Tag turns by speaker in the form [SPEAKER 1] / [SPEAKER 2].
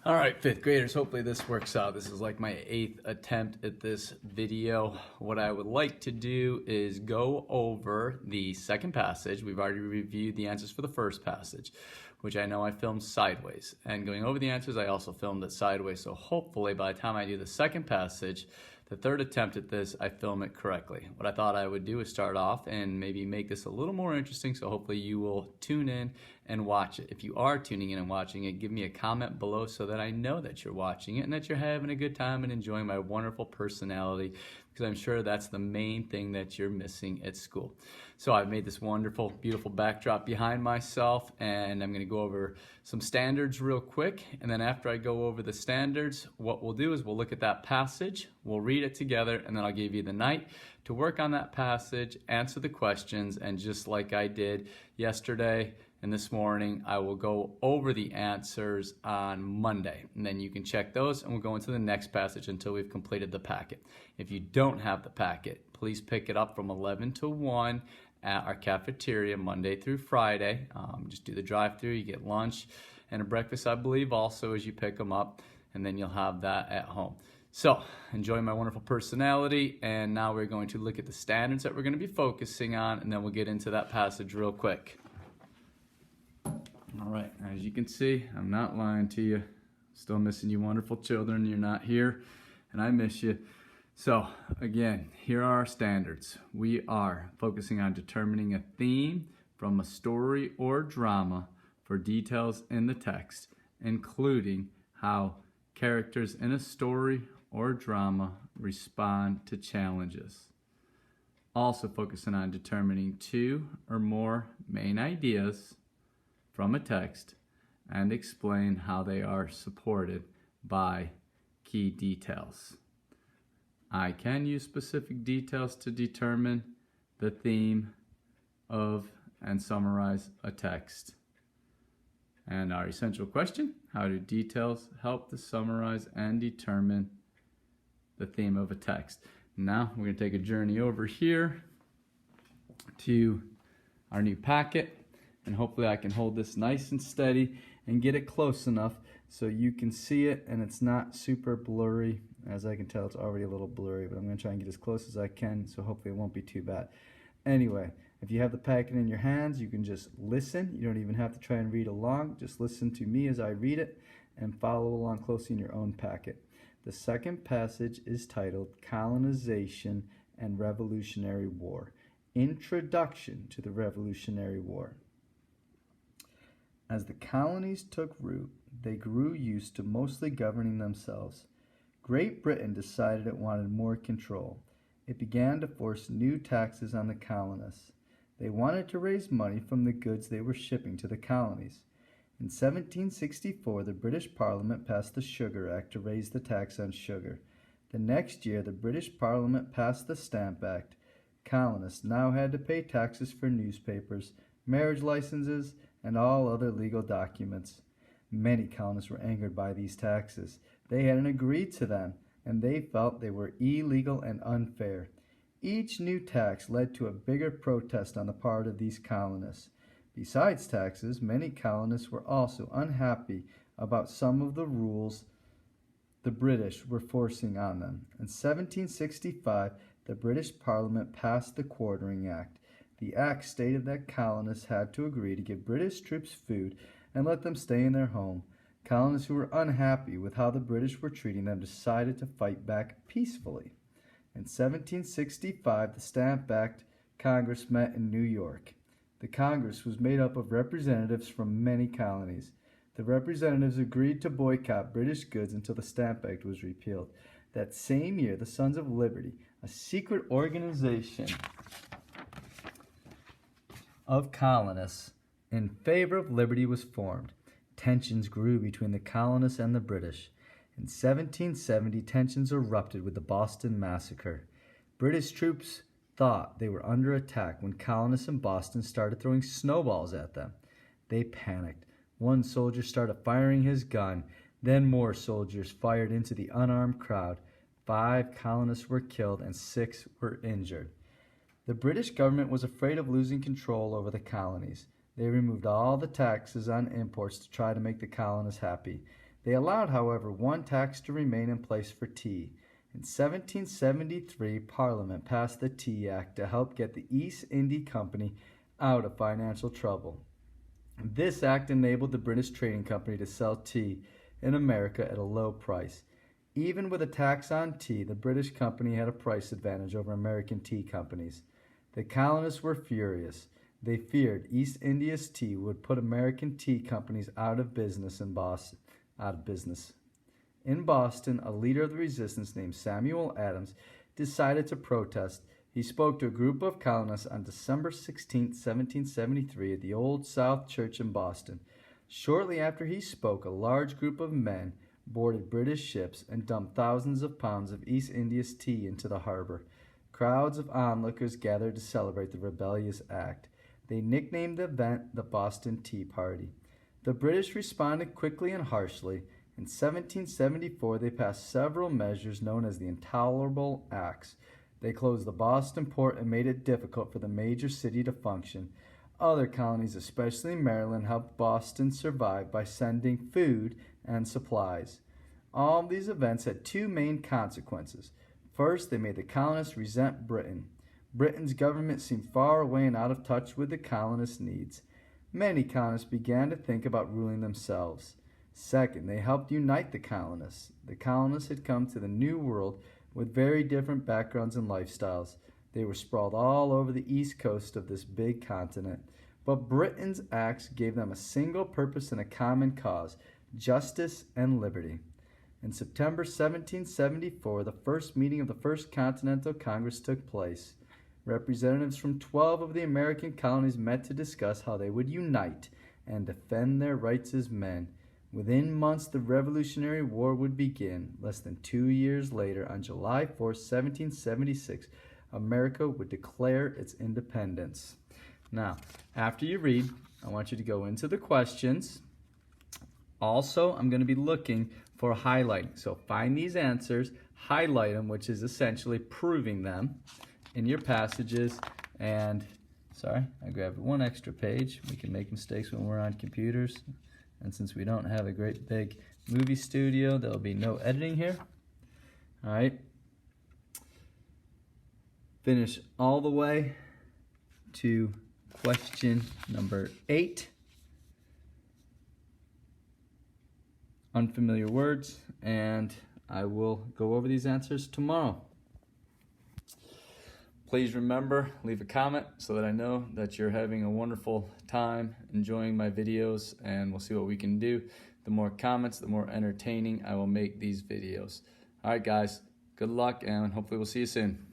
[SPEAKER 1] All right, fifth graders, hopefully this works out. This is like my 8th attempt at this video. What I would like to do is go over the second passage. We've already reviewed the answers for the first passage, which I know I filmed sideways. And going over the answers, I also filmed it sideways. So hopefully by the time I do the second passage, the third attempt at this, I film it correctly. What I thought I would do is start off and maybe make this a little more interesting, so hopefully you will tune in and watch it. If you are tuning in and watching it, give me a comment below so that I know that you're watching it and that you're having a good time and enjoying my wonderful personality, because I'm sure that's the main thing that you're missing at school. So I've made this wonderful, beautiful backdrop behind myself, and I'm going to go over some standards real quick. And then after I go over the standards, what we'll do is we'll look at that passage, we'll read it together, and then I'll give you the night to work on that passage, answer the questions, and just like I did yesterday and this morning, I will go over the answers on Monday. And then you can check those, and we'll go into the next passage until we've completed the packet. If you don't have the packet, please pick it up from 11 to 1 at our cafeteria Monday through Friday. Just do the drive-through, you get lunch and a breakfast, I believe, also as you pick them up, and then you'll have that at home. So enjoy my wonderful personality, and now we're going to look at the standards that we're going to be focusing on, and then we'll get into that passage real quick. All right, as you can see, I'm not lying to you. Still missing you wonderful children. You're not here, and I miss you. So again, here are our standards. We are focusing on determining a theme from a story or drama for details in the text, including how characters in a story or drama respond to challenges. Also focusing on determining 2 or more main ideas from a text and explain how they are supported by key details. I can use specific details to determine the theme of and summarize a text. And our essential question, how do details help to summarize and determine the theme of a text? Now we're going to take a journey over here to our new packet, and hopefully I can hold this nice and steady and get it close enough so you can see it and it's not super blurry. As I can tell, it's already a little blurry, but I'm going to try and get as close as I can, so hopefully it won't be too bad. Anyway, if you have the packet in your hands, you can just listen. You don't even have to try and read along. Just listen to me as I read it and follow along closely in your own packet. The second passage is titled Colonization and Revolutionary War. Introduction to the Revolutionary War. As the colonies took root, they grew used to mostly governing themselves. Great Britain decided it wanted more control. It began to force new taxes on the colonists. They wanted to raise money from the goods they were shipping to the colonies. In 1764, the British Parliament passed the Sugar Act to raise the tax on sugar. The next year, the British Parliament passed the Stamp Act. Colonists now had to pay taxes for newspapers, marriage licenses, and all other legal documents. Many colonists were angered by these taxes. They hadn't agreed to them, and they felt they were illegal and unfair. Each new tax led to a bigger protest on the part of these colonists. Besides taxes, many colonists were also unhappy about some of the rules the British were forcing on them. In 1765, the British Parliament passed the Quartering Act. The act stated that colonists had to agree to give British troops food and let them stay in their home. Colonists who were unhappy with how the British were treating them decided to fight back peacefully. In 1765, the Stamp Act Congress met in New York. The Congress was made up of representatives from many colonies. The representatives agreed to boycott British goods until the Stamp Act was repealed. That same year, the Sons of Liberty, a secret organization of colonists in favor of liberty, was formed. Tensions grew between the colonists and the British. In 1770, tensions erupted with the Boston Massacre. British troops thought they were under attack when colonists in Boston started throwing snowballs at them. They panicked. One soldier started firing his gun. Then more soldiers fired into the unarmed crowd. 5 colonists were killed and 6 were injured. The British government was afraid of losing control over the colonies. They removed all the taxes on imports to try to make the colonists happy.
[SPEAKER 2] They allowed, however, one tax to remain in place for tea. In 1773, Parliament passed the Tea Act to help get the East India Company out of financial trouble. This act enabled the British Trading Company to sell tea in America at a low price. Even with a tax on tea, the British company had a price advantage over American tea companies. The colonists were furious. They feared East India's tea would put American tea companies out of business in Boston. In Boston, a leader of the resistance named Samuel Adams decided to protest. He spoke to a group of colonists on December 16, 1773, at the Old South Church in Boston. Shortly after he spoke, a large group of men boarded British ships and dumped thousands of pounds of East India's tea into the harbor. Crowds of onlookers gathered to celebrate the rebellious act. They nicknamed the event the Boston Tea Party. The British responded quickly and harshly. In 1774, they passed several measures known as the Intolerable Acts. They closed the Boston port and made it difficult for the major city to function. Other colonies, especially Maryland, helped Boston survive by sending food and supplies. All of these events had two main consequences. First, they made the colonists resent Britain. Britain's government seemed far away and out of touch with the colonists' needs. Many colonists began to think about ruling themselves. Second, they helped unite the colonists. The colonists had come to the New World with very different backgrounds and lifestyles. They were sprawled all over the east coast of this big continent. But Britain's acts gave them a single purpose and a common cause: justice and liberty. In September 1774, the first meeting of the First Continental Congress took place. Representatives from 12 of the American colonies met to discuss how they would unite and defend their rights as men. Within months, the Revolutionary War would begin. Less than 2 years later, on July 4, 1776, America would declare its independence. Now, after you read, I want you to go into the questions. Also, I'm going to be looking for highlighting. So find these answers, highlight them, which is essentially proving them in your passages. And, sorry, I grabbed one extra page. We can make mistakes when we're on computers. And since we don't have a great big movie studio, there'll be no editing here. All right. Finish all the way to question number 8. Unfamiliar words, and I will go over these answers tomorrow. Please remember, leave a comment so that I know that you're having a wonderful time enjoying my videos, and we'll see what we can do. The more comments, the more entertaining I will make these videos. All right, guys, good luck, and hopefully we'll see you soon.